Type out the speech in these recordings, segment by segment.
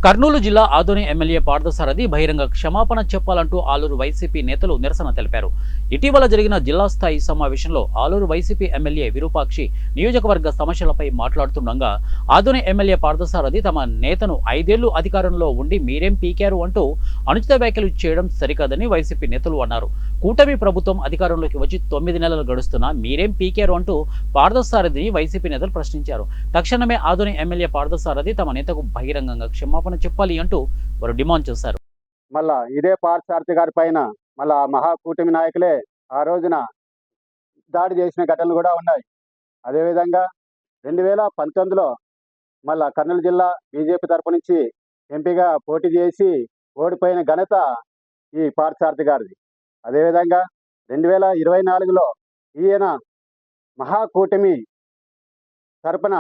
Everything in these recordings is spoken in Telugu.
కర్నూలు జిల్లా ఆదోని ఎమ్మెల్యే పార్థసారథి బహిరంగ క్షమాపణ చెప్పాలంటూ ఆలూరు వైసీపీ నేతలు నిరసన తెలిపారు. ఇటీవల జరిగిన జిల్లా స్థాయి సమావేశంలో ఆలూరు వైసీపీ ఎమ్మెల్యే విరూపాక్షి నియోజకవర్గ సమస్యలపై మాట్లాడుతుండగా ఆదోని ఎమ్మెల్యే పార్థసారథి తమ నేతను 5 ఏళ్లు అధికారంలో ఉండి మీరేం పీకారు అంటూ అనుచిత వ్యాఖ్యలు చేయడం సరికాదని వైసీపీ నేతలు అన్నారు. కూటమి ప్రభుత్వం అధికారంలోకి వచ్చి 9 నెలలు గడుస్తున్నా మీరేం పీకారు అంటూ పార్థసారథిని వైసీపీ నేతలు ప్రశ్నించారు. తక్షణమే ఆదోని ఎమ్మెల్యే పార్థసారథి తమ నేతకు బహిరంగంగా క్షమాపణ చెప్పాలి అంటూ వారు డిమాండ్ చేశారు. మళ్ళా ఇదే పార్థసారథి గారి పైన మళ్ళా మహాకూటమి నాయకులే ఆ రోజున దాడి చేసిన ఘటనలు కూడా ఉన్నాయి. అదేవిధంగా 2019లో మళ్ళా కర్నూలు జిల్లా బీజేపీ తరపు నుంచి ఎంపీగా పోటీ చేసి ఓడిపోయిన ఘనత ఈ పార్థసారథి గారిది. అదేవిధంగా 2024లో ఈయన మహాకూటమి తరపున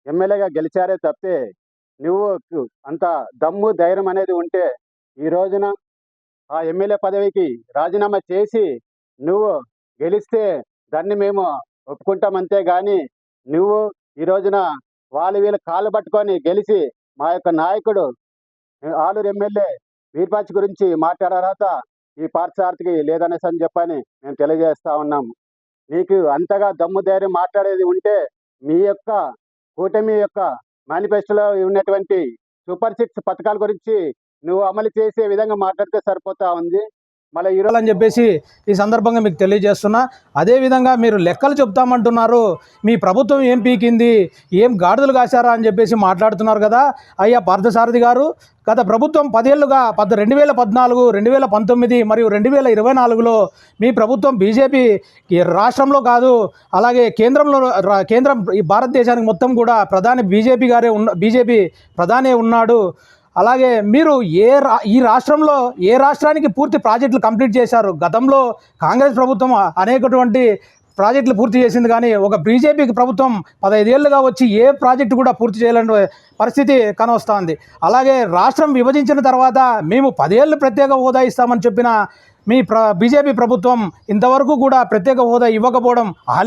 ఎమ్మెల్యేగా గెలిచారే తప్పితే నువ్వు అంత దమ్ము ధైర్యం అనేది ఉంటే ఈ రోజున ఆ ఎమ్మెల్యే పదవికి రాజీనామా చేసి నువ్వు గెలిస్తే దాన్ని మేము ఒప్పుకుంటామంతే కానీ నువ్వు ఈ రోజున వీళ్ళ కాళ్ళు పట్టుకొని గెలిచి మా యొక్క నాయకుడు ఆలూరు ఎమ్మెల్యే వీరపాక్షి గురించి మాట్లాడారాత ఈ పార్థసారథికి లేదనేసి అని చెప్పని మేము తెలియజేస్తా ఉన్నాము. నీకు అంతగా దమ్ము ధైర్యం మాట్లాడేది ఉంటే మీ యొక్క కూటమి యొక్క మేనిఫెస్టోలో ఉన్నటువంటి సూపర్ 6 పథకాల గురించి నువ్వు అమలు చేసే విధంగా మాట్లాడితే సరిపోతా ఉంది. మళ్ళీ ఈరోజు అని చెప్పేసి ఈ సందర్భంగా మీకు తెలియజేస్తున్నా. అదేవిధంగా మీరు లెక్కలు చెప్తామంటున్నారు, మీ ప్రభుత్వం ఏం పీకింది, ఏం గాడిదలు కాశారా అని చెప్పేసి మాట్లాడుతున్నారు కదా. అయ్యా పార్థసారథి గారు, గత ప్రభుత్వం 10 ఏళ్లుగా 2014, 2019 మరియు 2024లో మీ ప్రభుత్వం బీజేపీ రాష్ట్రంలో కాదు అలాగే కేంద్రం ఈ భారతదేశానికి మొత్తం కూడా ప్రధాని బీజేపీ ప్రధాని ఉన్నాడు. అలాగే మీరు ఈ రాష్ట్రంలో ఏ రాష్ట్రానికి పూర్తి ప్రాజెక్టులు కంప్లీట్ చేశారు? గతంలో కాంగ్రెస్ ప్రభుత్వం అనేకటువంటి ప్రాజెక్టులు పూర్తి చేసింది, కానీ ఒక బీజేపీ ప్రభుత్వం 15 ఏళ్ళుగా వచ్చి ఏ ప్రాజెక్టు కూడా పూర్తి చేయలేని పరిస్థితి కనవస్తోంది. అలాగే రాష్ట్రం విభజించిన తర్వాత మేము 10 ఏళ్ళు ప్రత్యేక హోదా ఇస్తామని చెప్పిన మీ బీజేపీ ప్రభుత్వం ఇంతవరకు కూడా ప్రత్యేక హోదా ఇవ్వకపోవడం